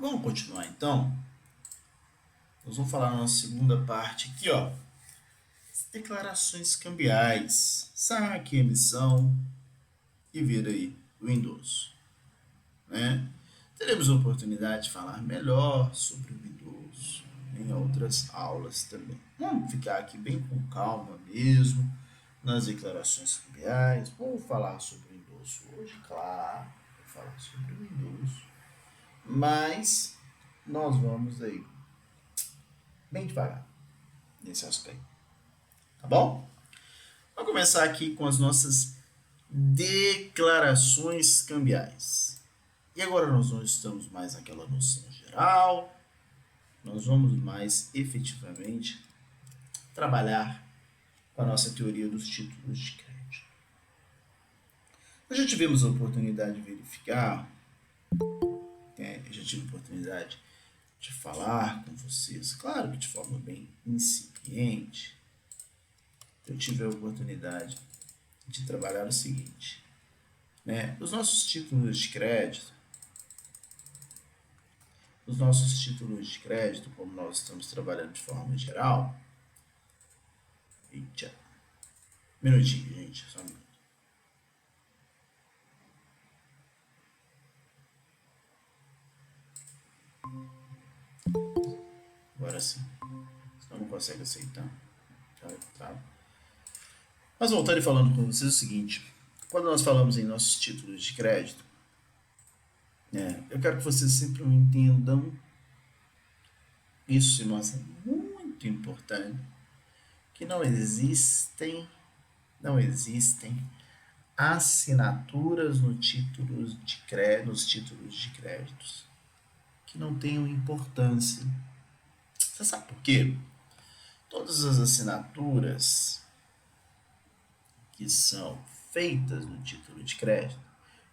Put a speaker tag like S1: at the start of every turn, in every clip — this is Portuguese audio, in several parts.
S1: Vamos continuar então. Nós vamos falar na nossa segunda parte aqui, ó. Declarações cambiais, saque, emissão e vira aí Windows, né? Teremos a oportunidade de falar melhor sobre o Windows em outras aulas também. Vamos ficar aqui bem com calma mesmo nas declarações cambiais. Vou falar sobre o Windows hoje, claro, vou falar sobre o Windows, mas nós vamos aí bem devagar nesse aspecto, tá bom? Vamos começar aqui com as nossas declarações cambiais. E agora nós não estamos mais naquela noção geral, nós vamos mais efetivamente trabalhar com a nossa teoria dos títulos de crédito. Nós já tivemos a oportunidade de verificar, já tive a oportunidade de falar com vocês, claro que de forma bem incipiente. Eu tive a oportunidade de trabalhar o seguinte, né? Os nossos títulos de crédito, como nós estamos trabalhando de forma geral, eita, minutinho, gente, só um minuto. Agora sim, senão não consegue aceitar. Tá. Mas voltando e falando com vocês o seguinte, quando nós falamos em nossos títulos de crédito, eu quero que vocês sempre entendam, isso é muito importante, que não existem assinaturas nos títulos de créditos que não tenham importância. Você sabe por quê? Todas as assinaturas que são feitas no título de crédito,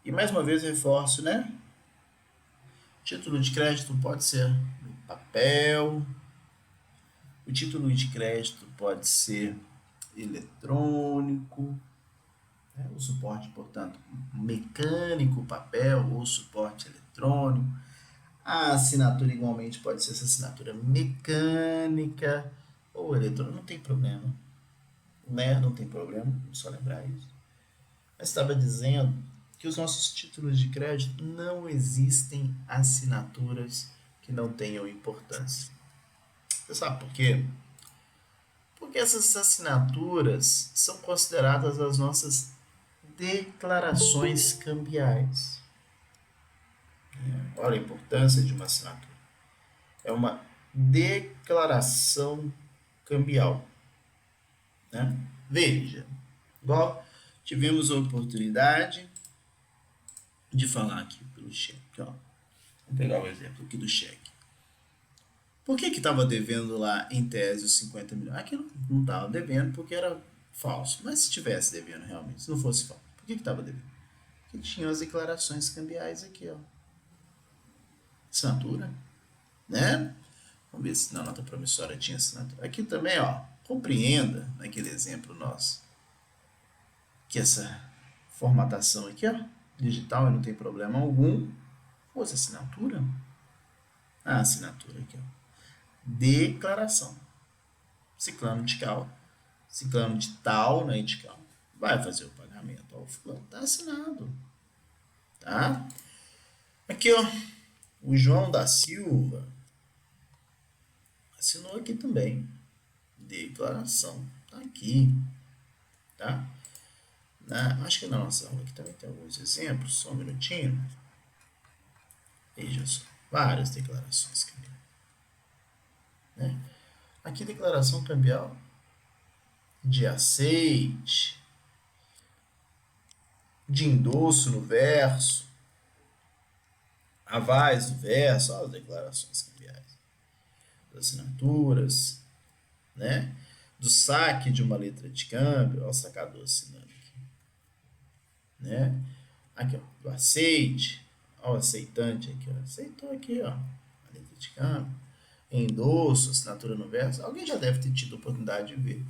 S1: e mais uma vez reforço, né? Título de crédito pode ser no papel, o título de crédito pode ser eletrônico, o suporte, portanto, mecânico, papel ou suporte eletrônico. A assinatura igualmente pode ser essa assinatura mecânica ou eletrônica, não tem problema, né? Não tem problema, só lembrar isso. Mas estava dizendo que os nossos títulos de crédito não existem assinaturas que não tenham importância. Você sabe por quê? Porque essas assinaturas são consideradas as nossas declarações cambiais. Olha a importância de uma assinatura. É uma declaração cambial, né? Veja, igual tivemos a oportunidade de falar aqui pelo cheque. Ó. Vamos pegar o exemplo aqui do cheque. Por que estava devendo lá em tese os 50 milhões? Aqui não estava devendo porque era falso. Mas se estivesse devendo realmente, se não fosse falso, por que estava devendo? Porque tinha as declarações cambiais aqui, ó. Assinatura, né? Vamos ver se na nota promissória tinha assinatura. Aqui também, ó, compreenda naquele exemplo nosso que essa formatação aqui, ó, digital, não tem problema algum. Fosse assinatura. A assinatura aqui, ó. Declaração. Ciclano de tal, né, de cal, vai fazer o pagamento ao fulano. Tá assinado. Tá? Aqui, ó, o João da Silva assinou aqui também. Declaração. Tá aqui. Tá? Acho que na nossa aula aqui também tem alguns exemplos. Só um minutinho. Veja só. Várias declarações cambiais. Né? Aqui, declaração cambial de aceite, de endosso no verso, avais no verso, ó, as declarações cambiais, das assinaturas, né? Do saque de uma letra de câmbio, ó, o sacador assinando aqui, né? Aqui, ó, do aceite, ó, o aceitante aqui, ó, aceitou aqui, ó, a letra de câmbio, endosso, assinatura no verso. Alguém já deve ter tido a oportunidade de ver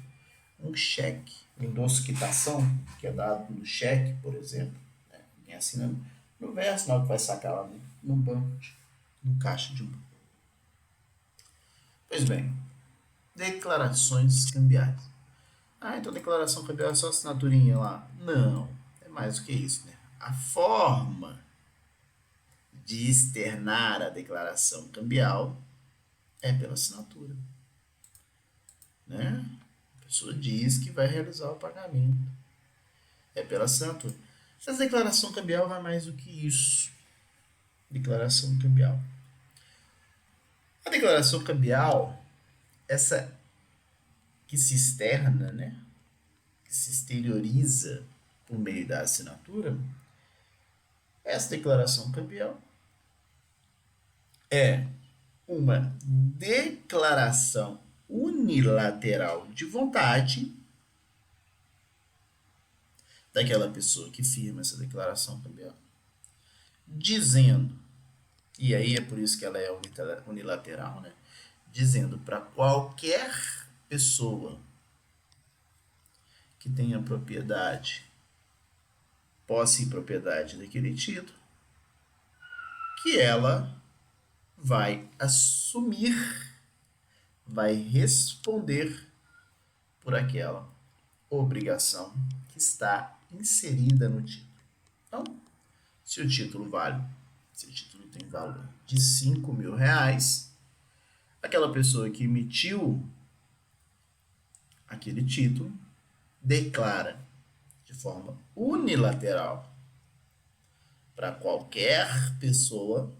S1: um cheque, um endosso quitação, que é dado no cheque, por exemplo, né? Alguém assinando no verso, na hora que vai sacar lá no banco. no caixa de um banco. Pois bem, declarações cambiais. Ah, então declaração cambial é só assinaturinha lá. Não, é mais do que isso, né? A forma de externar a declaração cambial é pela assinatura, né? A pessoa diz que vai realizar o pagamento. É pela assinatura. Essa declaração cambial vai mais do que isso. Declaração cambial. A declaração cambial, essa que se externa, né? Que se exterioriza por meio da assinatura, essa declaração cambial é uma declaração unilateral de vontade daquela pessoa que firma essa declaração cambial, dizendo, e aí é por isso que ela é unilateral, né? Dizendo para qualquer pessoa que tenha propriedade, posse e propriedade daquele título, que ela vai assumir, vai responder por aquela obrigação que está inserida no título. Então, se o título tem valor de R$ 5.000, aquela pessoa que emitiu aquele título declara de forma unilateral para qualquer pessoa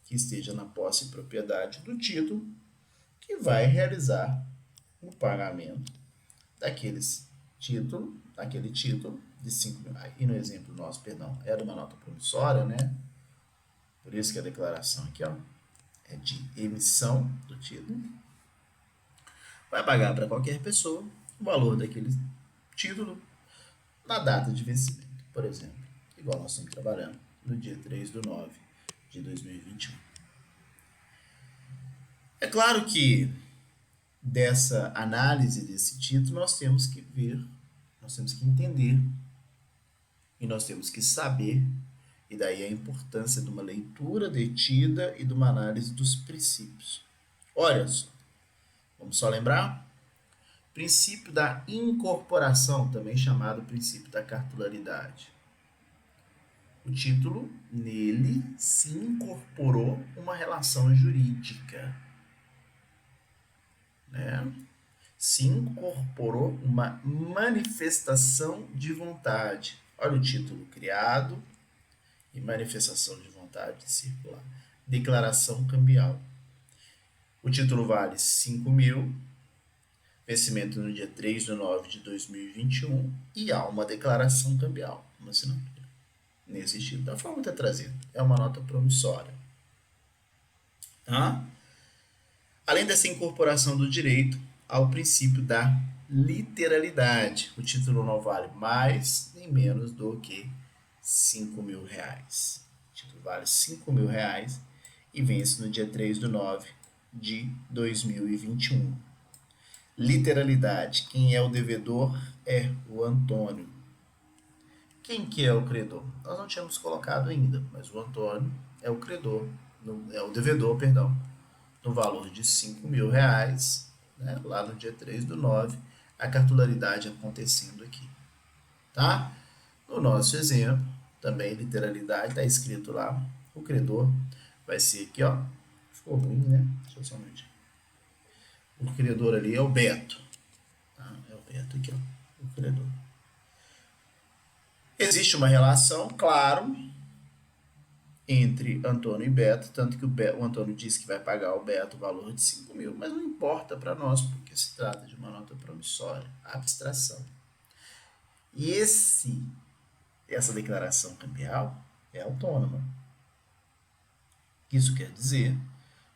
S1: que esteja na posse e propriedade do título que vai realizar o pagamento daquele título de R$ 5.000. E no exemplo nosso, perdão, era uma nota promissória, né? Por isso que a declaração aqui, ó, é de emissão do título. Vai pagar para qualquer pessoa o valor daquele título na data de vencimento. Por exemplo, igual nós estamos trabalhando no dia 3/9/2021. É claro que dessa análise desse título nós temos que ver, nós temos que entender e nós temos que saber, e daí a importância de uma leitura detida e de uma análise dos princípios. Olha só, vamos só lembrar? Princípio da incorporação, também chamado princípio da cartularidade. O título, nele se incorporou uma relação jurídica, né? Se incorporou uma manifestação de vontade. Olha o título: criado e manifestação de vontade circular. Declaração cambial. O título vale R$ 5.000, vencimento no dia 3/9/2021, e há uma declaração cambial, uma assinatura. Nesse estilo, da forma que está trazendo. É uma nota promissória. Tá? Além dessa incorporação do direito, há o princípio da literalidade. O título não vale mais nem menos do que R$ 5.000. O título vale R$ 5.000 e vence no dia 3/9/2021. Literalidade. Quem é o devedor é o Antônio. Quem que é o credor? Nós não tínhamos colocado ainda, mas o Antônio é o credor, é o devedor, perdão, no valor de R$ 5.000, né, lá no dia 3/9, a cartularidade acontecendo aqui. Tá? No nosso exemplo, também literalidade, está escrito lá, o credor vai ser aqui, ó, ficou ruim, né? Deixa eu só um minutinho. O credor ali é o Beto. Tá? É o Beto aqui, ó, o credor. Existe uma relação, claro, entre Antônio e Beto, tanto que o Antônio disse que vai pagar ao Beto o valor de 5.000, mas não importa para nós, porque se trata de uma nota promissória, abstração. E essa declaração cambial é autônoma. Isso quer dizer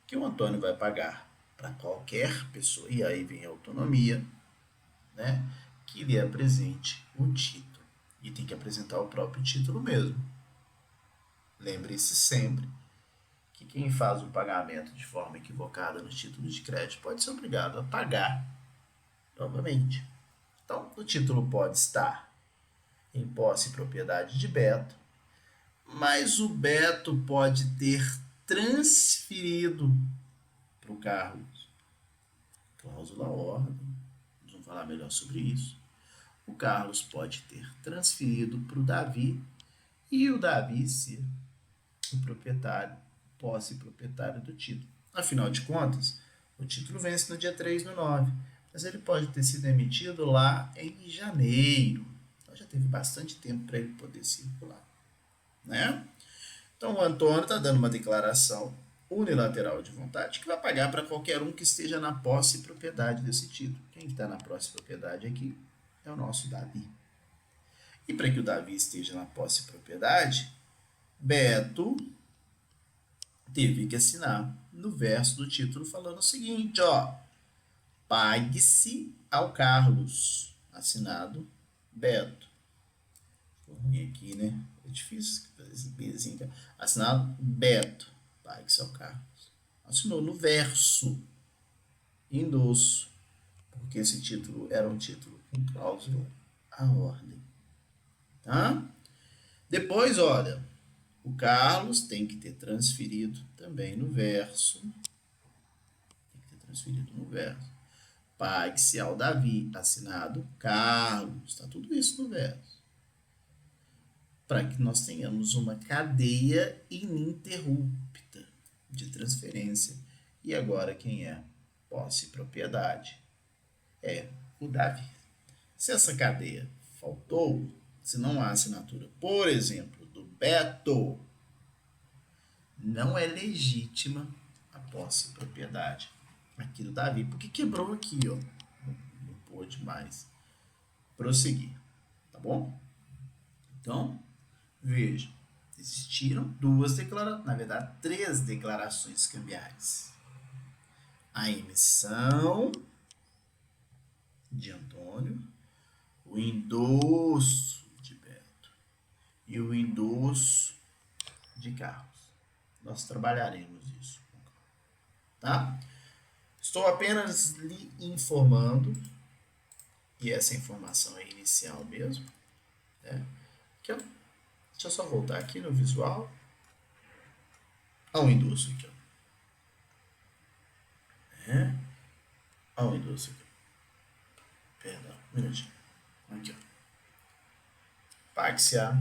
S1: que o Antônio vai pagar para qualquer pessoa, e aí vem a autonomia, né, que lhe apresente o título. E tem que apresentar o próprio título mesmo. Lembre-se sempre que quem faz o pagamento de forma equivocada no título de crédito pode ser obrigado a pagar novamente. Então, o título pode estar em posse e propriedade de Beto, mas o Beto pode ter transferido para o Carlos. Cláusula ordem. Vamos falar melhor sobre isso. O Carlos pode ter transferido para o Davi e o Davi ser o proprietário, posse proprietário do título. Afinal de contas, o título vence no dia 3/9, mas ele pode ter sido emitido lá em janeiro. Então já teve bastante tempo para ele poder circular, né? Então o Antônio está dando uma declaração unilateral de vontade que vai pagar para qualquer um que esteja na posse e propriedade desse título. Quem está na posse e propriedade aqui é o nosso Davi. E para que o Davi esteja na posse e propriedade, Beto teve que assinar no verso do título falando o seguinte, ó, pague-se ao Carlos, assinado Beto. Ficou ruim aqui, né? É difícil fazer esse Bzinho. Assinado Beto, pague-se ao Carlos. Assinou no verso, endosso, porque esse título era um título com cláusula à ordem. Tá? Depois, olha, o Carlos tem que ter transferido também no verso. Tem que ter transferido no verso. Pague-se ao Davi, assinado Carlos. Está tudo isso no verso. Para que nós tenhamos uma cadeia ininterrupta de transferência. E agora quem é posse e propriedade é o Davi. Se essa cadeia faltou, se não há assinatura, por exemplo, do Beto, não é legítima a posse e propriedade aqui do Davi, porque quebrou aqui, ó. Não pôde mais prosseguir, tá bom? Então, veja, existiram duas declarações, na verdade, 3 declarações cambiais. A emissão de Antônio, o endosso de Beto e o endosso de Carlos. Nós trabalharemos isso, tá? Estou apenas lhe informando, e essa informação é inicial mesmo, né? Aqui, ó. Deixa eu só voltar aqui no visual. Olha o endosso aqui, ó. Olha o endosso aqui. Perdão, um minutinho. Aqui, ó. Pague-se a.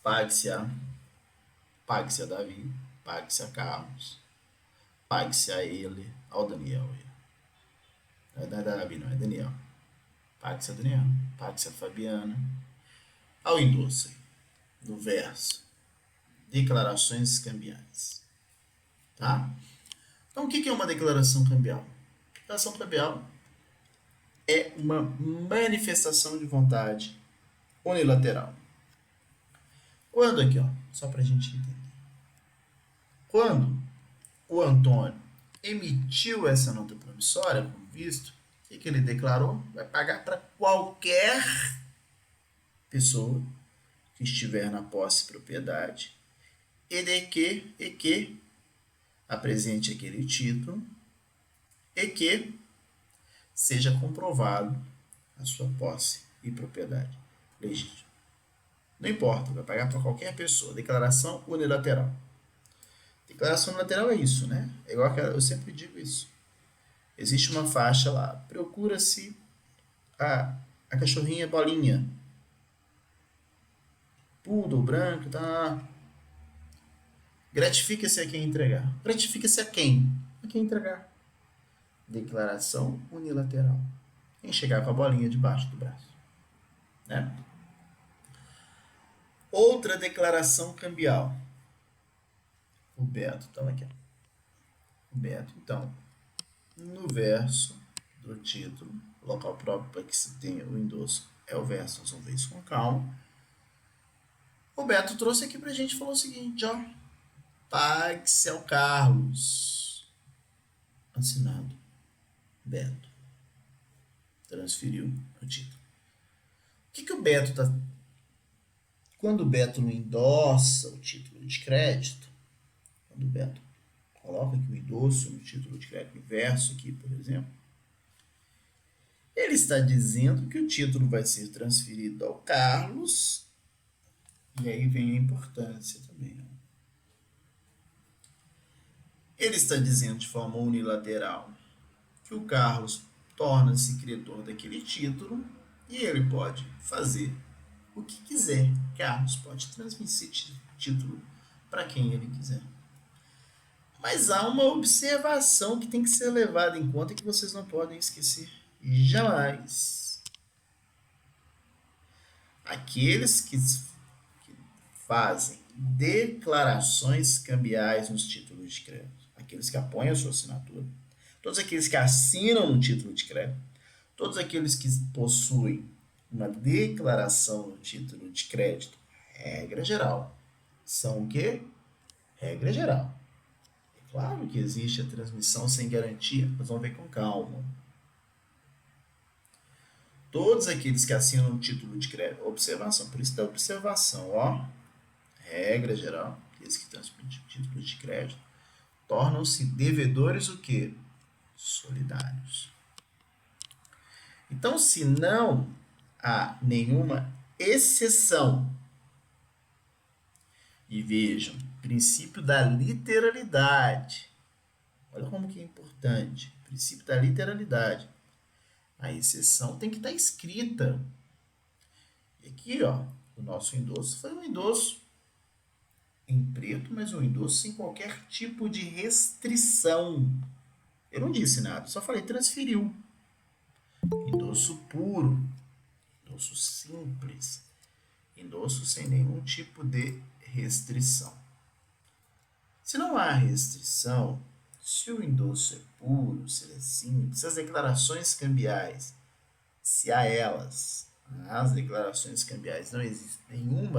S1: Pague-se a. Pague-se a Davi. Pague-se a Carlos. Pague-se a ele. Ao Daniel. Não é Davi, não, é Daniel. Pague-se a Daniel. Pague-se a Fabiana. Ao endosso aí. No verso. Declarações cambiais. Tá? Então, o que é uma declaração cambial? Declaração cambial é uma manifestação de vontade unilateral. Quando aqui, ó, só para a gente entender. Quando o Antônio emitiu essa nota promissória, como visto, o que ele declarou? Vai pagar para qualquer pessoa que estiver na posse e propriedade e que apresente aquele título e que seja comprovado a sua posse e propriedade legítima. Não importa, vai pagar para qualquer pessoa. Declaração unilateral. Declaração unilateral é isso, né? É igual que eu sempre digo isso. Existe uma faixa lá. Procura-se a cachorrinha bolinha. Poodle branco, tá? Gratifica-se a quem entregar. Gratifica-se a quem? A quem entregar. Declaração unilateral. Quem chegar com a bolinha debaixo do braço. Né? Outra declaração cambial. O Beto estava aqui. O Beto, então, no verso do título, local próprio para que se tenha o endosso é o verso, nós vamos ver isso com calma. O Beto trouxe aqui para a gente e falou o seguinte, ó. Pague-se ao Carlos. Assinado. Beto. Transferiu o título. O que o Beto está... Quando o Beto não endossa o título de crédito, quando o Beto coloca aqui o endosso no título de crédito, no verso aqui, por exemplo, ele está dizendo que o título vai ser transferido ao Carlos, e aí vem a importância também. Ó. Ele está dizendo de forma unilateral que o Carlos torna-se credor daquele título e ele pode fazer o que quiser. Carlos pode transmitir esse título para quem ele quiser. Mas há uma observação que tem que ser levada em conta que vocês não podem esquecer jamais. Aqueles que fazem declarações cambiais nos títulos de crédito, aqueles que apoiam a sua assinatura, todos aqueles que assinam no título de crédito, todos aqueles que possuem uma declaração no título de crédito, regra geral, são o quê? Regra geral. É claro que existe a transmissão sem garantia, mas vamos ver com calma. Todos aqueles que assinam o título de crédito, observação, por isso da observação, ó, regra geral, aqueles que transmitem títulos de crédito, tornam-se devedores o quê? Solidários. Então, se não há nenhuma exceção, e vejam, princípio da literalidade, olha como que é importante, princípio da literalidade, a exceção tem que estar escrita. E aqui, ó, o nosso endosso foi um endosso em preto, mas um endosso sem qualquer tipo de restrição. Eu não disse nada, só falei transferiu. Endosso puro, endosso simples, endosso sem nenhum tipo de restrição. Se não há restrição, se o endosso é puro, se ele é simples, se as declarações cambiais, se há elas, as declarações cambiais não existe nenhum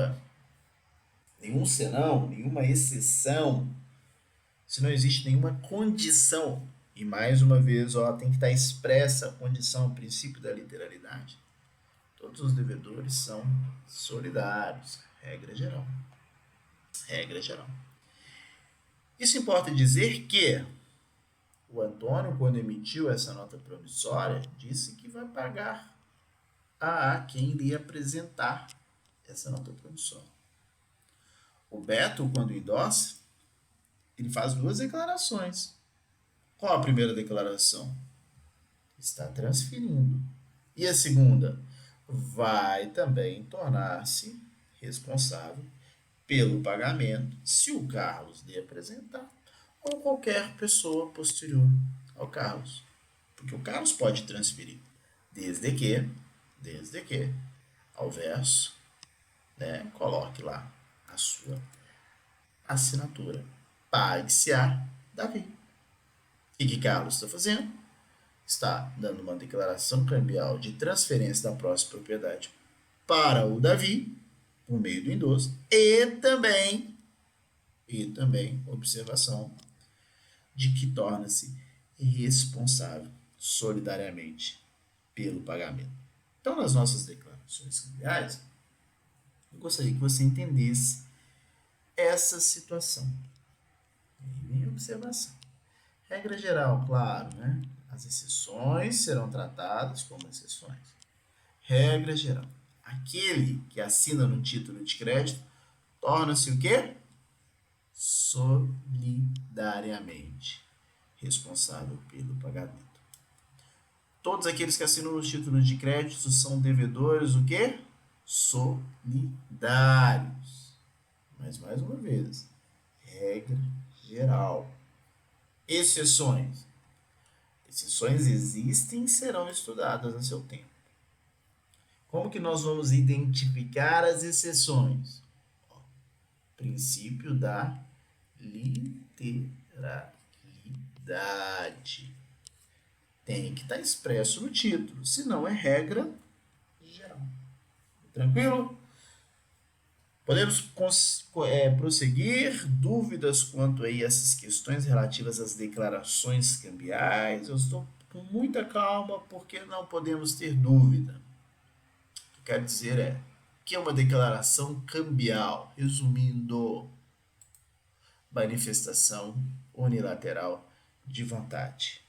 S1: senão, nenhuma exceção, se não existe nenhuma condição, e mais uma vez, ó, tem que estar expressa a condição, o princípio da literalidade. Todos os devedores são solidários, regra geral. Regra geral. Isso importa dizer que o Antônio, quando emitiu essa nota promissória, disse que vai pagar a quem lhe apresentar essa nota promissória. O Beto, quando endossa, ele faz duas declarações. Qual a primeira declaração? Está transferindo. E a segunda? Vai também tornar-se responsável pelo pagamento se o Carlos lhe apresentar ou qualquer pessoa posterior ao Carlos. Porque o Carlos pode transferir, desde que, ao verso, né, coloque lá a sua assinatura. Pague-se a Davi. E o que Carlos está fazendo? Está dando uma declaração cambial de transferência da próxima propriedade para o Davi, por meio do endosso, e também observação de que torna-se responsável solidariamente pelo pagamento. Então, nas nossas declarações cambiais, eu gostaria que você entendesse essa situação. E vem a observação. Regra geral, claro, né? As exceções serão tratadas como exceções. Regra geral. Aquele que assina no título de crédito torna-se o quê? Solidariamente responsável pelo pagamento. Todos aqueles que assinam no título de crédito são devedores o quê? Solidários. Mas, mais uma vez, regra geral. Exceções. Exceções existem e serão estudadas a seu tempo. Como que nós vamos identificar as exceções? Princípio da literalidade. Tem que estar expresso no título, senão é regra geral. Tranquilo? Podemos prosseguir. Dúvidas quanto a essas questões relativas às declarações cambiais? Eu estou com muita calma porque não podemos ter dúvida. O que eu quero dizer é que é uma declaração cambial. Resumindo, manifestação unilateral de vontade.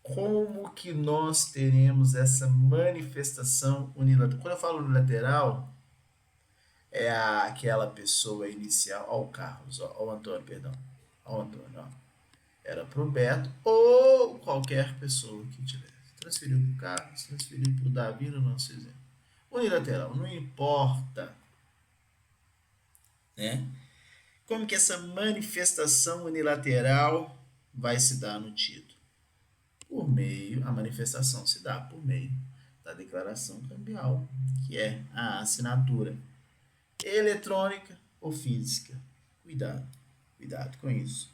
S1: Como que nós teremos essa manifestação unilateral? Quando eu falo unilateral, é aquela pessoa inicial, ó, o Carlos, ó, o Antônio, perdão, ó, o Antônio, ó. era para o Beto ou qualquer pessoa que tivesse. Transferiu para o Carlos, transferiu para o Davi no nosso exemplo. Unilateral, não importa, né? Como que essa manifestação unilateral vai se dar no título? A manifestação se dá por meio da declaração cambial, que é a assinatura eletrônica ou física. Cuidado com isso,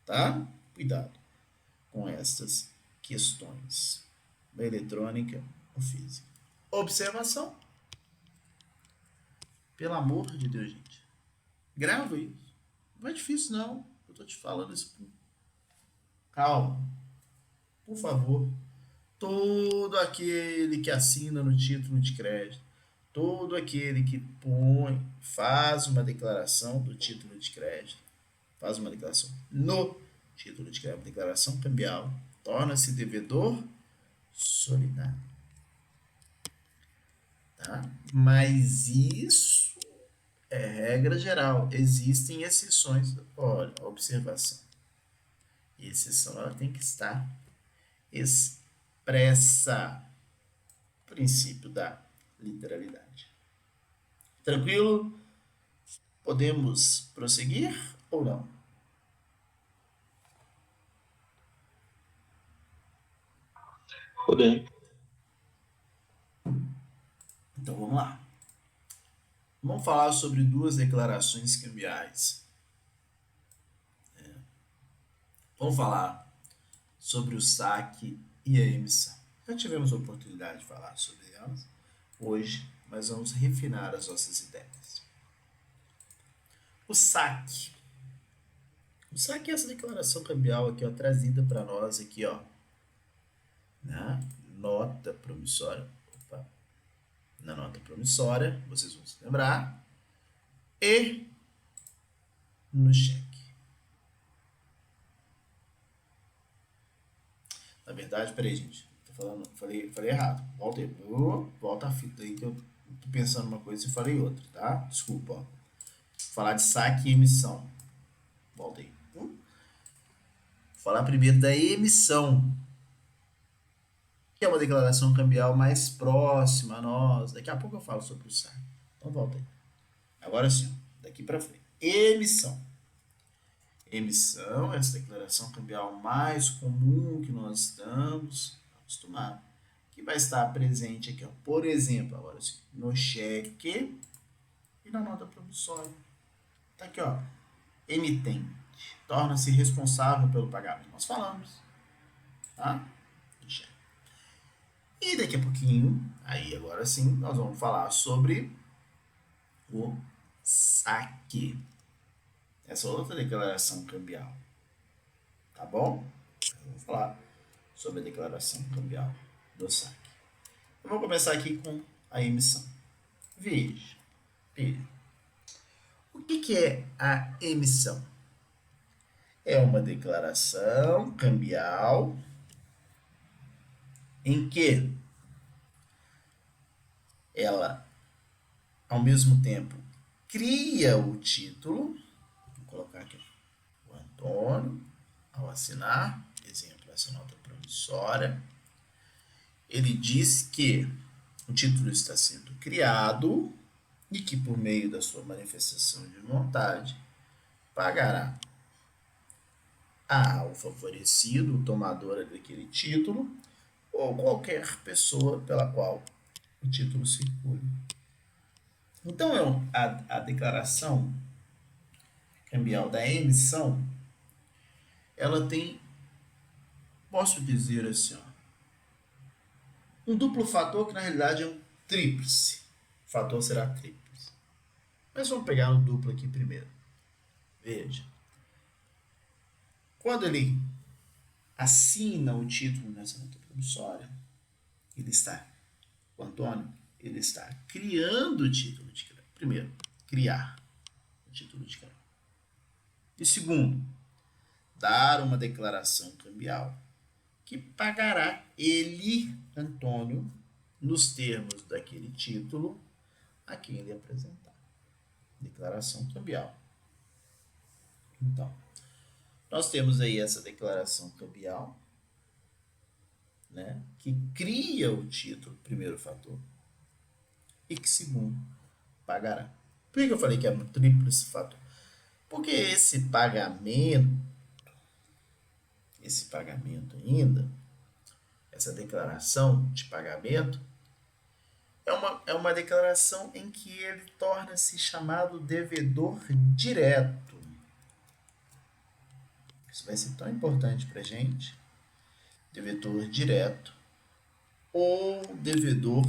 S1: tá? Cuidado com estas questões, eletrônica ou física. Observação, pelo amor de Deus, gente. Grava isso. Não é difícil, não. Eu tô te falando isso. Calma. Por favor. Todo aquele que assina no título de crédito, todo aquele que faz uma declaração do título de crédito, faz uma declaração no título de crédito, declaração cambial, torna-se devedor solidário. Tá? Mas isso é regra geral. Existem exceções. Olha, observação. E exceção ela tem que estar expressa. Princípio da literalidade. Tranquilo? Podemos prosseguir ou não?
S2: Podemos.
S1: Então vamos lá. Vamos falar sobre duas declarações cambiais. Vamos falar sobre o saque e a emissão. Já tivemos a oportunidade de falar sobre elas hoje, mas vamos refinar as nossas ideias. O saque. O saque é essa declaração cambial aqui, ó, trazida para nós aqui, ó, na nota promissória. Opa. Na nota promissória, vocês vão se lembrar, e no cheque. Na verdade, peraí, gente. Falei errado. Volta a fita aí que eu tô pensando uma coisa e falei outra, tá? Desculpa, ó. Falar de saque e emissão. Volta aí. Falar primeiro da emissão, que é uma declaração cambial mais próxima a nós. Daqui a pouco eu falo sobre o saque. Então volta aí. Agora sim, daqui para frente. Emissão. Emissão é essa declaração cambial mais comum que nós estamos acostumados, que vai estar presente aqui, ó, por exemplo, agora sim, no cheque e na nota promissória. Tá aqui, ó, emitente torna-se responsável pelo pagamento. Nós falamos, tá? E daqui a pouquinho, aí agora sim, nós vamos falar sobre o saque. Essa outra declaração cambial. Tá bom? Vamos falar sobre a declaração cambial do saque. Eu vou começar aqui com a emissão. Veja. O que é a emissão? É uma declaração cambial em que ela, ao mesmo tempo, cria o título. Vou colocar aqui. O Antônio, ao assinar, exemplo, essa nota promissória, ele diz que o título está sendo criado e que, por meio da sua manifestação de vontade, pagará ao favorecido, o tomador daquele título, ou qualquer pessoa pela qual o título circule. Então, a declaração cambial da emissão, ela tem, posso dizer assim, ó, um duplo fator que na realidade é um tríplice. O fator será tríplice. Mas vamos pegar o duplo aqui primeiro. Veja. Quando ele assina o título nessa nota promissória, ele está, o Antônio, ele está criando o título de crédito. Primeiro, criar o título de crédito. E segundo, dar uma declaração cambial que pagará ele, Antônio, nos termos daquele título a quem ele apresentar. Declaração cambial. Então, Nós temos aí essa declaração cambial, né, que cria o título, primeiro fator, e que, segundo, pagará. Por que eu falei que é um tríplice fator? Porque esse pagamento ainda, essa declaração de pagamento, é uma declaração em que ele torna-se chamado devedor direto. Isso vai ser tão importante para a gente. Devedor direto ou devedor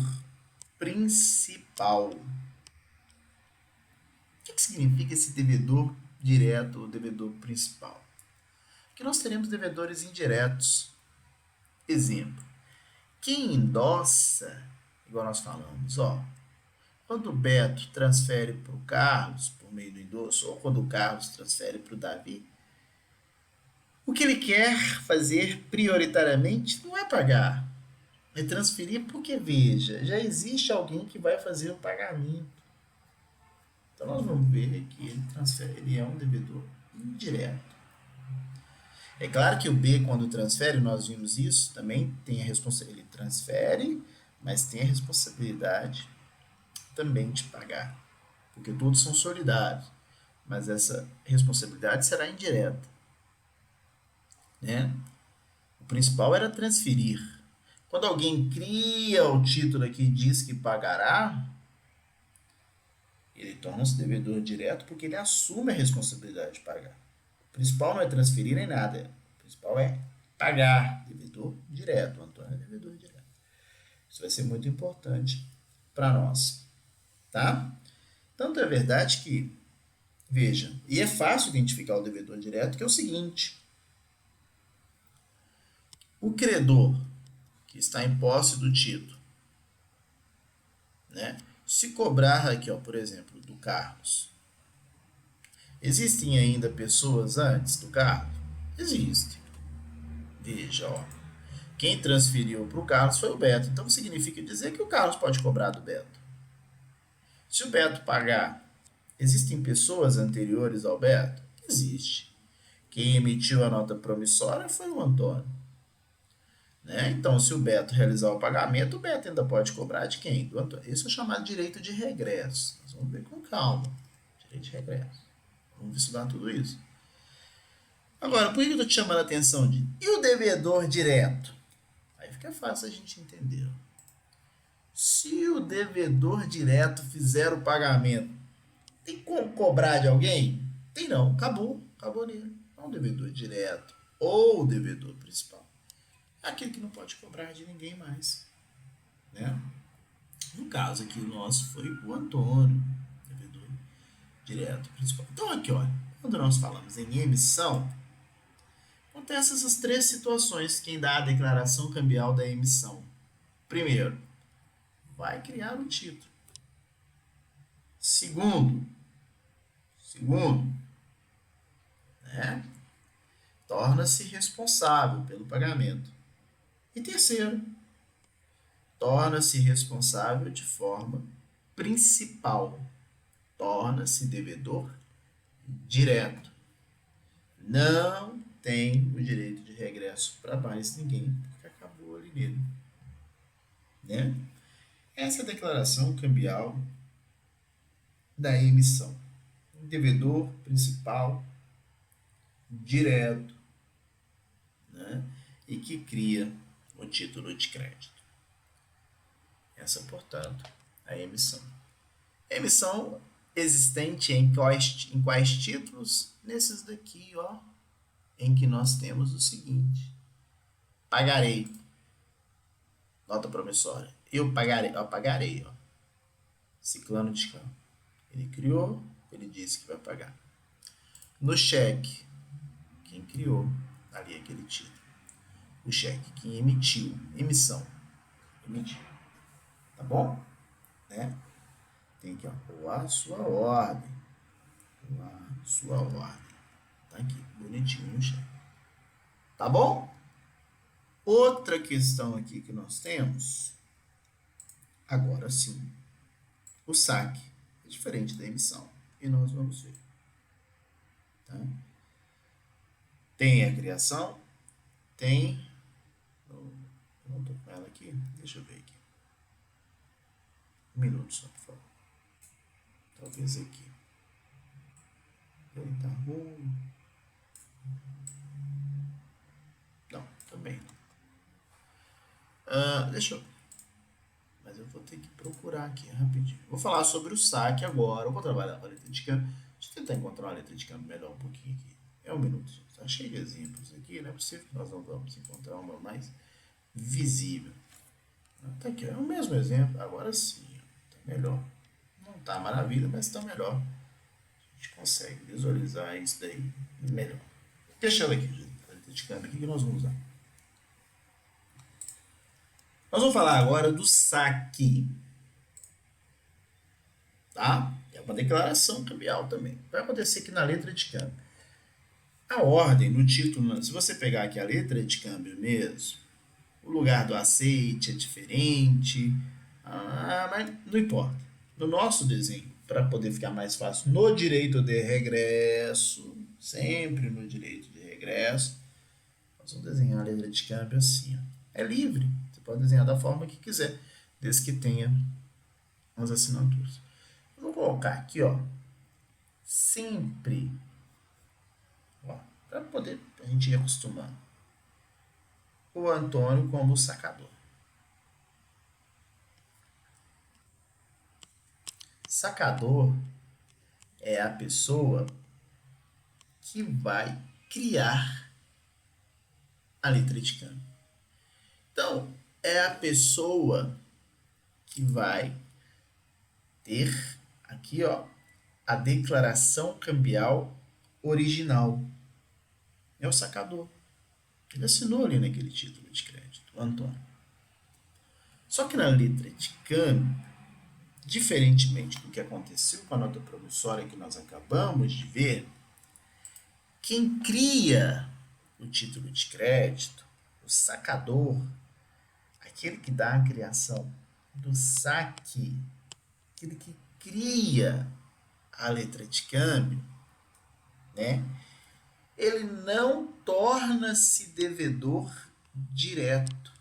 S1: principal. O que significa esse devedor direto ou devedor principal? Que nós teremos devedores indiretos. Exemplo, quem endossa, igual nós falamos, quando o Beto transfere para o Carlos, por meio do endosso, ou quando o Carlos transfere para o Davi, o que ele quer fazer prioritariamente não é pagar, é transferir porque, veja, já existe alguém que vai fazer o pagamento. Então nós vamos ver que ele transfere, ele é um devedor indireto. É claro que o B, quando transfere, nós vimos isso, também tem a responsabilidade. Ele transfere, mas tem a responsabilidade também de pagar. Porque todos são solidários. Mas essa responsabilidade será indireta. Né? O principal era transferir. Quando alguém cria o título aqui e diz que pagará, ele torna-se devedor direto porque ele assume a responsabilidade de pagar. O principal não é transferir nem nada. O principal é pagar. Devedor direto. O Antônio é devedor direto. Isso vai ser muito importante para nós. Tá? Tanto é verdade que, veja, e é fácil identificar o devedor direto, que é o seguinte: o credor que está em posse do título, né? Se cobrar aqui, por exemplo, do Carlos, existem ainda pessoas antes do Carlos? Existe. Veja, quem transferiu para o Carlos foi o Beto. Então significa dizer que o Carlos pode cobrar do Beto. Se o Beto pagar, existem pessoas anteriores ao Beto? Existe. Quem emitiu a nota promissória foi o Antônio. Né? Então, se o Beto realizar o pagamento, o Beto ainda pode cobrar de quem? Do Antônio. Isso é chamado de direito de regresso. Nós vamos ver com calma. Direito de regresso. Vamos estudar tudo isso. Agora, por que eu estou te chamando a atenção de... E o devedor direto? Aí fica fácil a gente entender. Se o devedor direto fizer o pagamento, tem como cobrar de alguém? Tem não. Acabou. Acabou nele. Não o devedor direto ou o devedor principal. É aquele que não pode cobrar de ninguém mais. Né? No caso aqui nosso foi o Antônio, devedor direto principal. Então aqui, olha, quando nós falamos em emissão, acontecem essas três situações. Quem dá a declaração cambial da emissão? Primeiro, vai criar um título. Segundo, né, torna-se responsável pelo pagamento. E terceiro, torna-se responsável de forma principal. Torna-se devedor direto. Não tem o direito de regresso para mais ninguém, porque acabou ali nele. Né? Essa é a declaração cambial da emissão. Devedor principal direto, né? E que cria o título de crédito. Essa, portanto, a emissão. Emissão existente em quais títulos? Nesses daqui, em que nós temos o seguinte: pagarei, nota promissória, eu pagarei, Ciclano de Campo. Ele criou, ele disse que vai pagar. No cheque, quem criou ali aquele título? O cheque, quem emitiu, emissão, emitiu. Tá bom? Né? Tem aqui, a sua ordem. A sua ordem. Tá aqui, bonitinho no cheque. Tá bom? Outra questão aqui que nós temos, agora sim, o saque é diferente da emissão. E nós vamos ver. Tá? Tem a criação? Tem. Eu não estou com ela aqui. Deixa eu ver aqui. Um minuto só, por favor. Talvez aqui. Ele tá ruim. Não, também não. Deixa eu. Mas eu vou ter que procurar aqui rapidinho. Vou falar sobre o saque agora. Eu vou trabalhar com a letra de câmbio. Deixa eu tentar encontrar uma letra de câmbio melhor um pouquinho aqui. É um minuto. Está cheio de exemplos aqui. Não é possível que nós não vamos encontrar uma mais visível. Tá aqui, é o mesmo exemplo. Agora sim. Tá melhor. Não tá maravilha, mas tá melhor. A gente consegue visualizar isso daí melhor. Deixa ela aqui, a letra de câmbio aqui que nós vamos usar. Nós vamos falar agora do saque. Tá? É uma declaração cambial também. Vai acontecer aqui na letra de câmbio. A ordem no título, se você pegar aqui a letra de câmbio mesmo, o lugar do aceite é diferente, mas não importa. No nosso desenho, para poder ficar mais fácil, no direito de regresso, sempre no direito de regresso, nós vamos desenhar a letra de câmbio assim. Ó. É livre, você pode desenhar da forma que quiser, desde que tenha as assinaturas. Eu vou colocar aqui, ó, sempre, para poder a gente ir acostumando, o Antônio como sacador. Sacador é a pessoa que vai criar a letra de câmbio. Então, é a pessoa que vai ter aqui, ó, a declaração cambial original. É o sacador. Ele assinou ali naquele título de crédito, o Antônio. Só que na letra de câmbio, diferentemente do que aconteceu com a nota promissória que nós acabamos de ver, quem cria o título de crédito, o sacador, aquele que dá a criação do saque, aquele que cria a letra de câmbio, né? Ele não torna-se devedor direto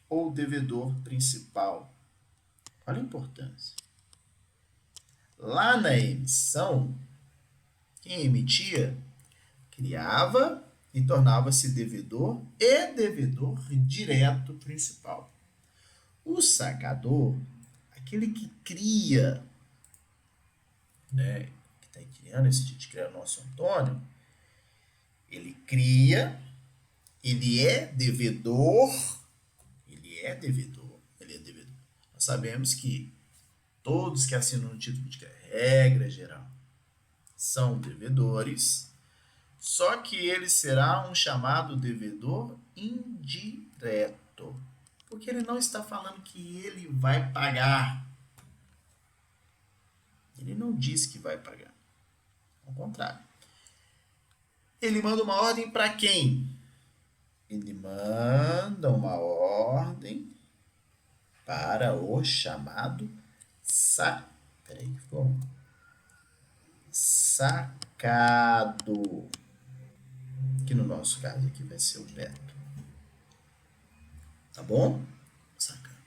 S1: ou devedor principal. Olha a importância. Lá na emissão, quem emitia criava e tornava-se devedor e devedor direto principal. O sacador, aquele que cria, né, que está criando esse tipo de criar o nosso Antônio, ele cria, ele é devedor. Nós sabemos que todos que assinam o título de crédito, regra geral, são devedores, só que ele será um chamado devedor indireto, porque ele não está falando que ele vai pagar. Ele não diz que vai pagar. Ao contrário. Ele manda uma ordem para quem? Ele manda uma ordem para o chamado sacado, que no nosso caso aqui vai ser o Beto. Tá bom? Sacado.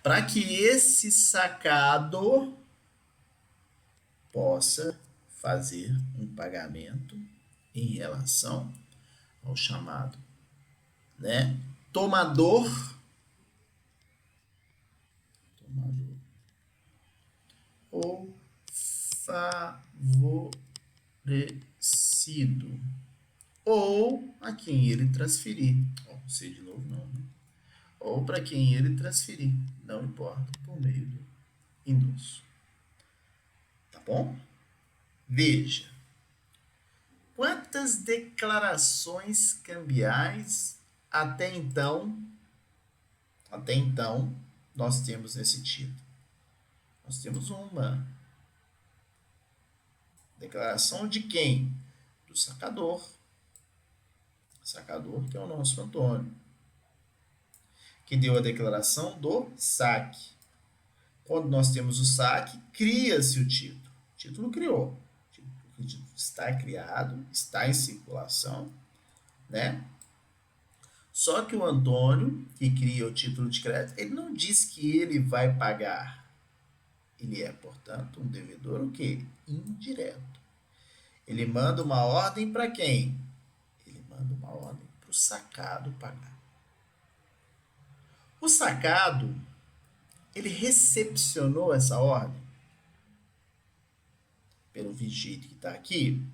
S1: Para que esse sacado possa fazer um pagamento em relação ao chamado, né, tomador ou favorecido, ou a quem ele transferir. Não sei de novo não, né? Ou para quem ele transferir, não importa, por meio do endosso. Tá bom? Veja, quantas declarações cambiais até então nós temos nesse título? Nós temos uma declaração de quem? Do sacador. Sacador, que é o nosso Antônio, que deu a declaração do saque. Quando nós temos o saque, cria-se o título. O título criou. O título está criado, está em circulação, né? Só que o Antônio, que cria o título de crédito, ele não diz que ele vai pagar. Ele é, portanto, um devedor o quê? Indireto. Ele manda uma ordem para quem? Ele manda uma ordem para o sacado pagar. O sacado, ele recepcionou essa ordem? Pelo jeito que está aqui?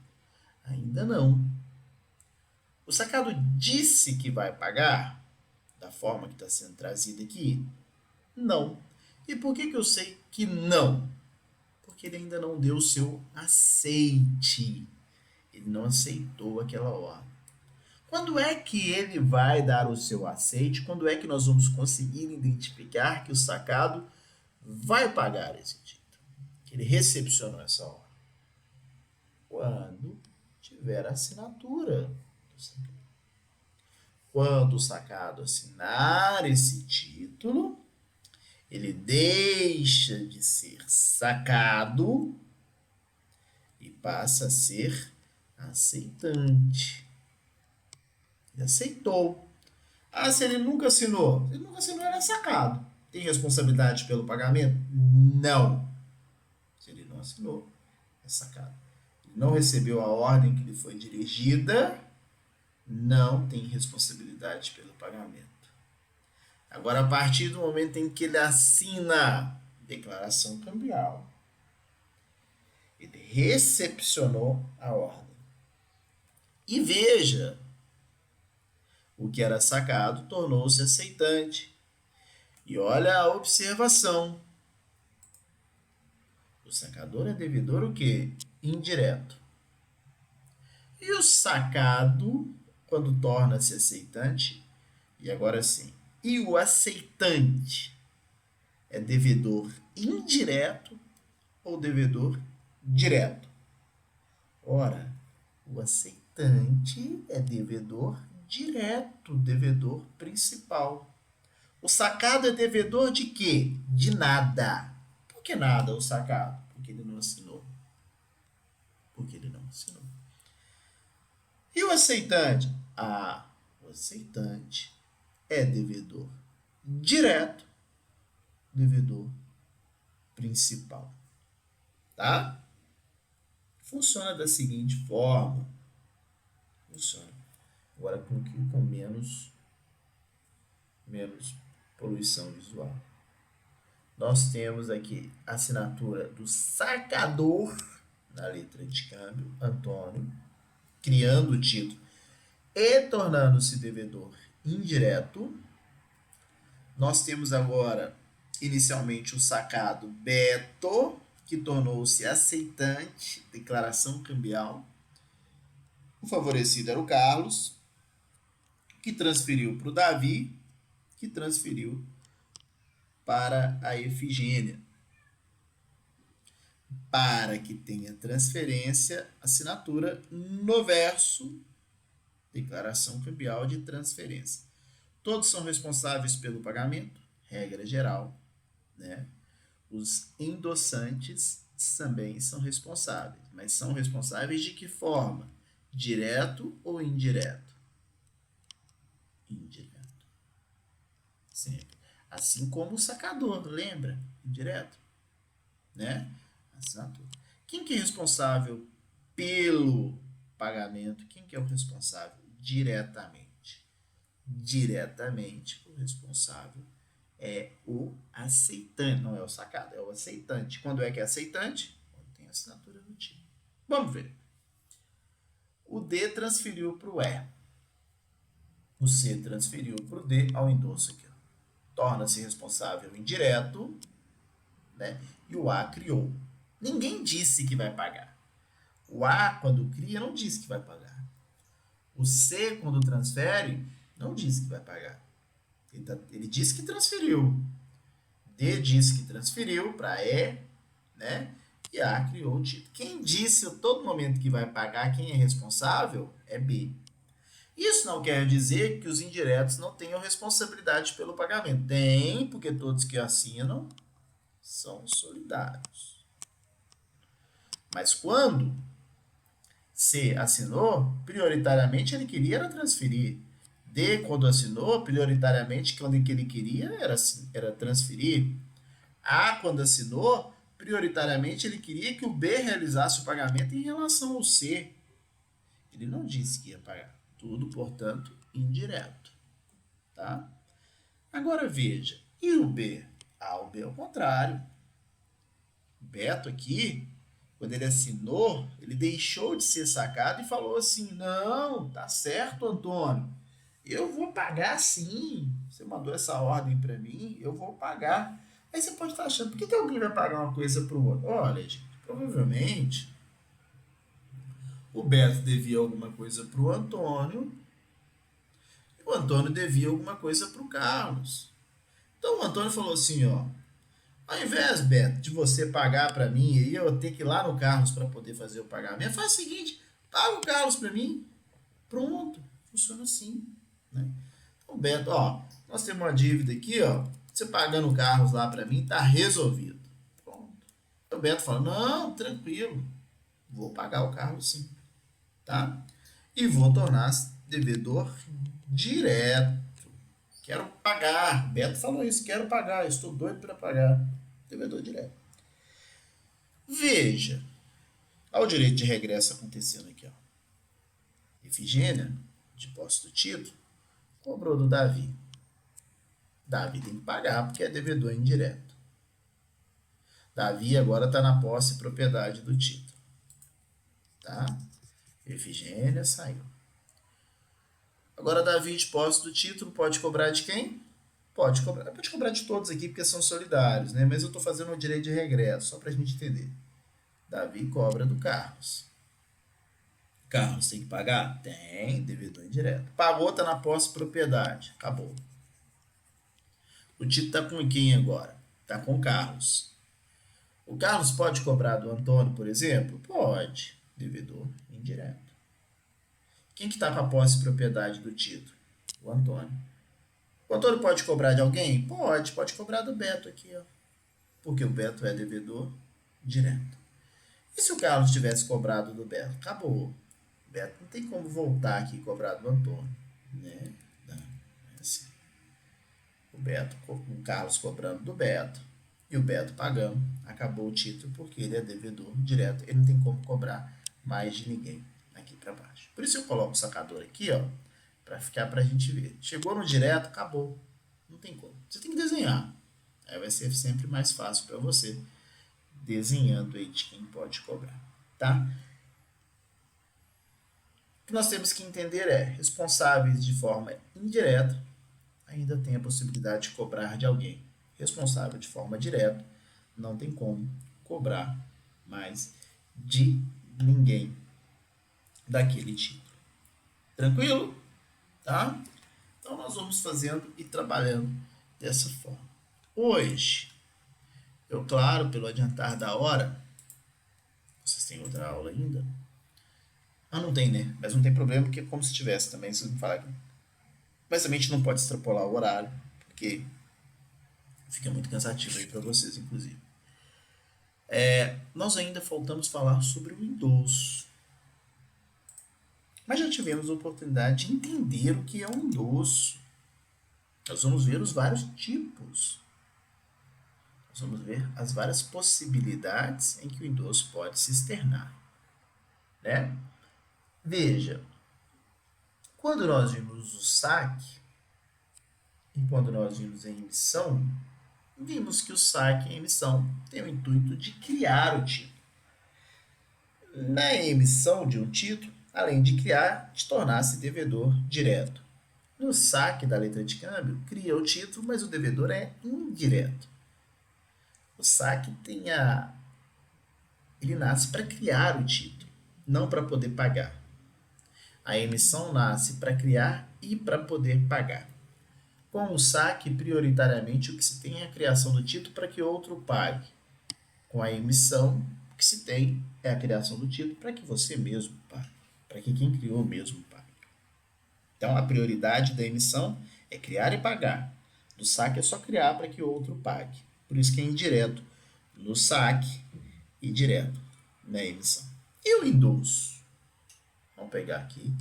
S1: Ainda não. O sacado disse que vai pagar da forma que está sendo trazida aqui? Não. E por que eu sei que não? Porque ele ainda não deu o seu aceite. Ele não aceitou aquela ordem. Quando é que ele vai dar o seu aceite? Quando é que nós vamos conseguir identificar que o sacado vai pagar esse título? Que ele recepcionou essa ordem? Quando tiver a assinatura do sacado. Quando o sacado assinar esse título, ele deixa de ser sacado e passa a ser aceitante. Ele aceitou. Ah, se ele nunca assinou? Se ele nunca assinou, ele é sacado. Tem responsabilidade pelo pagamento? Não. Se ele não assinou, é sacado. Ele não recebeu a ordem que lhe foi dirigida, não tem responsabilidade pelo pagamento. Agora, a partir do momento em que ele assina declaração cambial, ele recepcionou a ordem. E veja, o que era sacado tornou-se aceitante. E olha a observação. O sacador é devedor o quê? Indireto. E o sacado, quando torna-se aceitante, e agora sim, e o aceitante é devedor indireto ou devedor direto? Ora, o aceitante é devedor direto, devedor principal. O sacado é devedor de quê? De nada. Por que nada o sacado? Porque ele não assinou. Porque ele não assinou. E o aceitante? Ah, o aceitante é devedor direto, devedor principal. Tá? Funciona da seguinte forma. Funciona. Agora com menos poluição visual. Nós temos aqui a assinatura do sacador na letra de câmbio, Antônio, criando o título e tornando-se devedor indireto. Nós temos agora, inicialmente, o sacado Beto, que tornou-se aceitante, declaração cambial. O favorecido era o Carlos, que transferiu para o Davi, que transferiu para a Efigênia. Para que tenha transferência, assinatura no verso, declaração cambial de transferência. Todos são responsáveis pelo pagamento, regra geral, né? Os endossantes também são responsáveis, mas são responsáveis de que forma? Direto ou indireto? Indireto. Sempre. Assim como o sacador, lembra? Indireto, né? Assinatura. Quem que é responsável pelo pagamento? Quem que é o responsável diretamente? Diretamente, o responsável é o aceitante, não é o sacado, é o aceitante. Quando é que é aceitante? Quando tem assinatura no time. Vamos ver. O D transferiu para o E. O C transferiu para o D ao endosso aqui. Torna-se responsável indireto, né? E o A criou. Ninguém disse que vai pagar. O A, quando cria, não disse que vai pagar. O C, quando transfere, não disse que vai pagar. Ele disse que transferiu. D disse que transferiu para E, né? E A criou o título. Quem disse a todo momento que vai pagar, quem é responsável, é B. Isso não quer dizer que os indiretos não tenham responsabilidade pelo pagamento. Tem, porque todos que assinam são solidários. Mas quando C, assinou, prioritariamente ele queria era transferir. D, quando assinou, prioritariamente quando ele queria era transferir. A, quando assinou, prioritariamente ele queria que o B realizasse o pagamento em relação ao C. Ele não disse que ia pagar. Tudo, portanto, indireto. Tá? Agora veja, e o B? Ah, o B é o contrário. O Beto aqui, quando ele assinou, ele deixou de ser sacado e falou assim: não, tá certo, Antônio. Eu vou pagar sim. Você mandou essa ordem para mim, eu vou pagar. Aí você pode estar achando, por que alguém vai pagar uma coisa para o outro? Olha, gente, provavelmente o Beto devia alguma coisa para o Antônio e o Antônio devia alguma coisa para o Carlos. Então o Antônio falou assim, ó, ao invés, Beto, de você pagar para mim e eu ter que ir lá no Carlos para poder fazer o pagamento, faz o seguinte, paga o Carlos para mim, pronto, funciona assim, né? Então, Beto, ó, nós temos uma dívida aqui, ó, você pagando o Carlos lá para mim, tá resolvido. Pronto. O Beto fala, não, tranquilo, vou pagar o Carlos sim, tá? E vou tornar devedor direto. Quero pagar. Beto falou isso, quero pagar, estou doido para pagar. Devedor direto. Veja, olha o direito de regresso acontecendo aqui, ó. Efigênia, de posse do título, cobrou do Davi. Davi tem que pagar porque é devedor indireto. Davi agora está na posse e propriedade do título. Tá? Efigênia saiu. Agora Davi de posse do título pode cobrar de quem? Pode cobrar de todos aqui porque são solidários, né? Mas eu estou fazendo o direito de regresso, só para a gente entender. Davi cobra do Carlos. Carlos tem que pagar? Tem, devedor indireto. Pagou, tá na posse de propriedade. Acabou. O título tá com quem agora? Tá com o Carlos. O Carlos pode cobrar do Antônio, por exemplo? Pode. Devedor indireto. Quem que tá com a posse de propriedade do título? O Antônio. O Antônio pode cobrar de alguém? Pode cobrar do Beto aqui, ó. Porque o Beto é devedor direto. E se o Carlos tivesse cobrado do Beto? Acabou. O Beto não tem como voltar aqui e cobrar do Antônio. Né? Não, é assim. O Carlos cobrando do Beto e o Beto pagando. Acabou o título porque ele é devedor direto. Ele não tem como cobrar mais de ninguém aqui para baixo. Por isso eu coloco o sacador aqui, ó, para ficar para a gente ver. Chegou no direto, acabou. Não tem como. Você tem que desenhar. Aí vai ser sempre mais fácil para você desenhando aí de quem pode cobrar, tá? O que nós temos que entender é, responsáveis de forma indireta ainda tem a possibilidade de cobrar de alguém. Responsável de forma direta não tem como cobrar mais de ninguém daquele título. Tranquilo? Tá? Então nós vamos fazendo e trabalhando dessa forma. Hoje, eu, claro, pelo adiantar da hora, vocês têm outra aula ainda? Ah, não tem, né? Mas não tem problema, porque é como se tivesse também, vocês não falaram. Mas também a gente não pode extrapolar o horário, porque fica muito cansativo aí para vocês, inclusive. Nós ainda faltamos falar sobre o endosso. Mas já tivemos a oportunidade de entender o que é um endosso. Nós vamos ver os vários tipos. Nós vamos ver as várias possibilidades em que o endosso pode se externar. Né? Veja, quando nós vimos o saque e quando nós vimos a emissão, vimos que o saque e a emissão têm o intuito de criar o título. Na emissão de um título, além de criar, de tornar-se devedor direto. No saque da letra de câmbio, cria o título, mas o devedor é indireto. O saque ele nasce para criar o título, não para poder pagar. A emissão nasce para criar e para poder pagar. Com o saque, prioritariamente, o que se tem é a criação do título para que outro pague. Com a emissão, o que se tem é a criação do título para que você mesmo pague, para que quem criou mesmo pague. Então, a prioridade da emissão é criar e pagar. Do saque é só criar para que outro pague. Por isso que é indireto no saque e direto na emissão. E o endosso? Vamos pegar aqui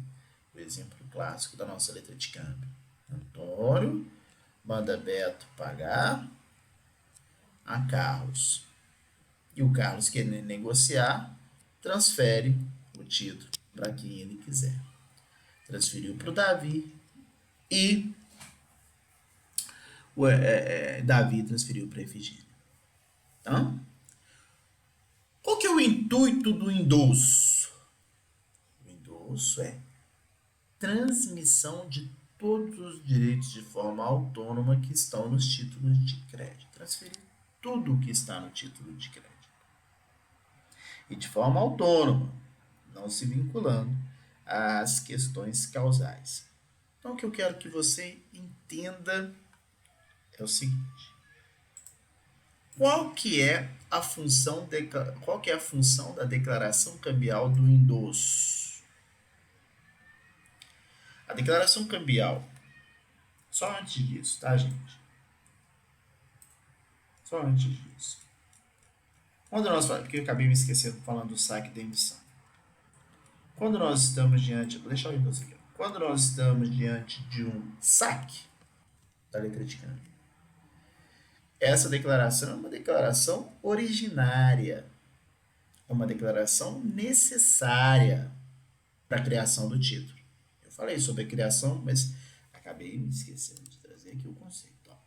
S1: o exemplo clássico da nossa letra de câmbio. Antônio manda Beto pagar a Carlos. E o Carlos, querendo negociar, transfere o título para quem ele quiser. Transferiu para o Davi e Davi transferiu para a Efigênia. Então, qual que é o intuito do endosso? O endosso é transmissão de todos os direitos de forma autônoma que estão nos títulos de crédito. Transferir tudo o que está no título de crédito. E de forma autônoma, não se vinculando às questões causais. Então, o que eu quero que você entenda é o seguinte: qual que é a função da declaração cambial do endosso? A declaração cambial, só antes disso, tá, gente? Só antes disso. Quando nós falamos, porque eu acabei me esquecendo falando do saque da emissão. Quando nós estamos diante, vou deixar o endosso aqui. Quando nós estamos diante de um saque da letra de câmbio, essa declaração é uma declaração originária, é uma declaração necessária para a criação do título. Eu falei sobre a criação, mas acabei me esquecendo de trazer aqui o conceito. Ó.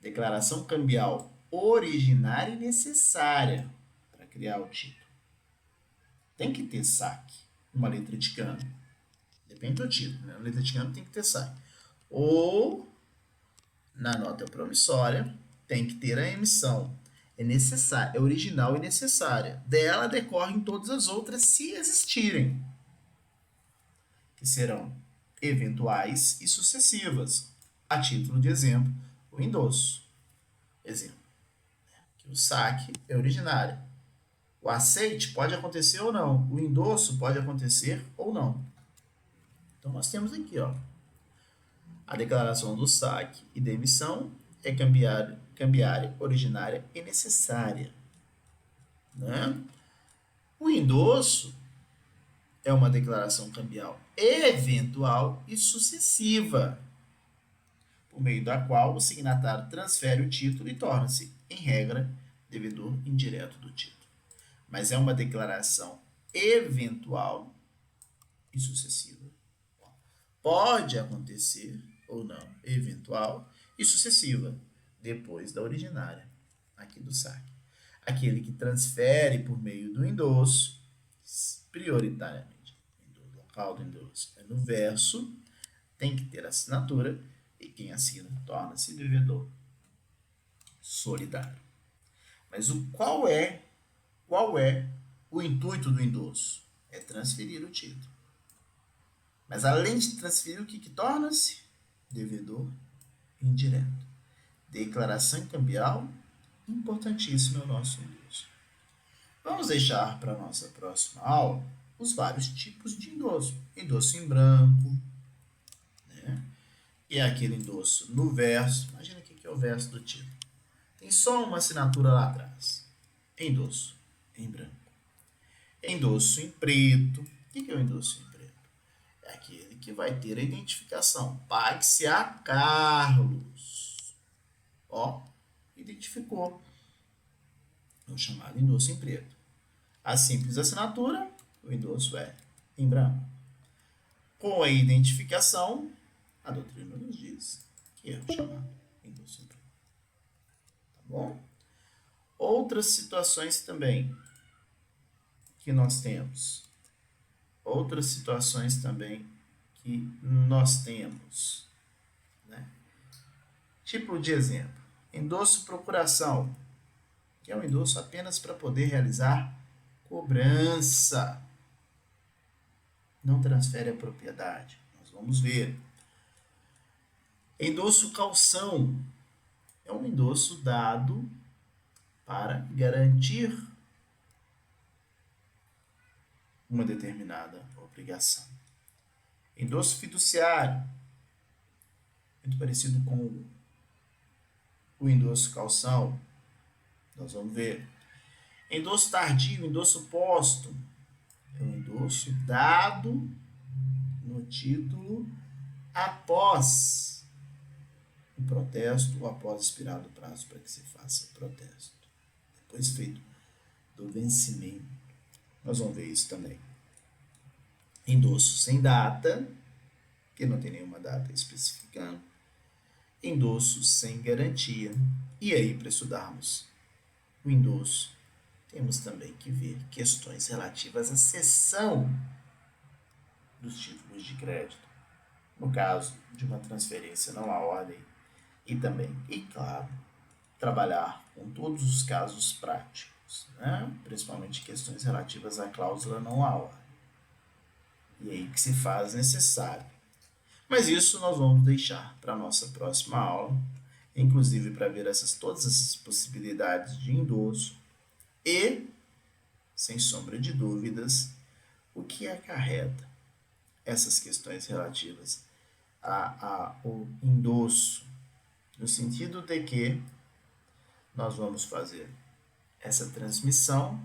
S1: Declaração cambial originária e necessária para criar o título. Tem que ter saque, uma letra de câmbio. Depende do título, né? A letra de câmbio tem que ter saque. Ou, na nota promissória, tem que ter a emissão. É necessária, é original e necessária. Dela decorrem todas as outras, se existirem, que serão eventuais e sucessivas. A título de exemplo, o endosso. Exemplo, que o saque é originário. O aceite pode acontecer ou não. O endosso pode acontecer ou não. Então, nós temos aqui, ó, a declaração do saque e da emissão é cambiária, originária e necessária. Né? O endosso é uma declaração cambial eventual e sucessiva, por meio da qual o signatário transfere o título e torna-se, em regra, devedor indireto do título. Mas é uma declaração eventual e sucessiva. Pode acontecer ou não, eventual e sucessiva, depois da originária, aqui do saque. Aquele que transfere por meio do endosso, prioritariamente, o local do endosso é no verso, tem que ter assinatura, e quem assina torna-se devedor solidário. Mas qual é o intuito do endosso? É transferir o título. Mas além de transferir, o que torna-se? Devedor indireto. Declaração cambial, importantíssimo é o nosso endosso. Vamos deixar para a nossa próxima aula os vários tipos de endosso. Endosso em branco, né? E é aquele endosso no verso. Imagina o que é o verso do título. Tem só uma assinatura lá atrás. Endosso em branco. Endosso em preto. O que é o endosso em preto? É aquele que vai ter a identificação. Pague-se a Carlos. Ó, identificou. É o chamado endosso em preto. A simples assinatura, o endosso é em branco. Com a identificação, a doutrina nos diz que é o chamado endosso em branco. Tá bom? Outras situações também que nós temos. Né? Tipo de exemplo. Endosso procuração, que é um endosso apenas para poder realizar cobrança. Não transfere a propriedade. Nós vamos ver. Endosso calção é um endosso dado para garantir uma determinada obrigação. Endosso fiduciário, muito parecido com o endosso calção. Nós vamos ver. Endosso tardio, endosso póstumo, é um endosso dado no título após o protesto ou após expirado o prazo para que se faça o protesto. Depois feito do vencimento. Nós vamos ver isso também. Endosso sem data, que não tem nenhuma data especificando. Endosso sem garantia. E aí, para estudarmos o endosso, temos também que ver questões relativas à cessão dos títulos de crédito, no caso de uma transferência não à ordem, e também, e claro, trabalhar com todos os casos práticos, né? Principalmente questões relativas à cláusula não à ordem. E aí que se faz necessário. Mas isso nós vamos deixar para a nossa próxima aula, inclusive para ver todas essas possibilidades de endosso e, sem sombra de dúvidas, o que acarreta essas questões relativas ao endosso, no sentido de que nós vamos fazer essa transmissão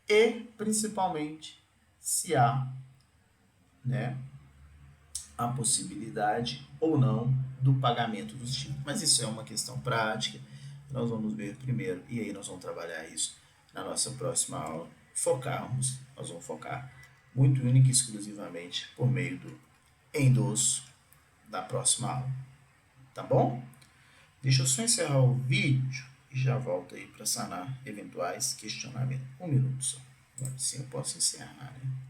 S1: e, principalmente, se há, né, a possibilidade ou não do pagamento dos títulos. Mas isso é uma questão prática, nós vamos ver primeiro, e aí nós vamos trabalhar isso na nossa próxima aula. Nós vamos focar muito única e exclusivamente por meio do endosso da próxima aula. Tá bom? Deixa eu só encerrar o vídeo e já volto aí para sanar eventuais questionamentos. Um minuto só. Agora sim eu posso encerrar, né?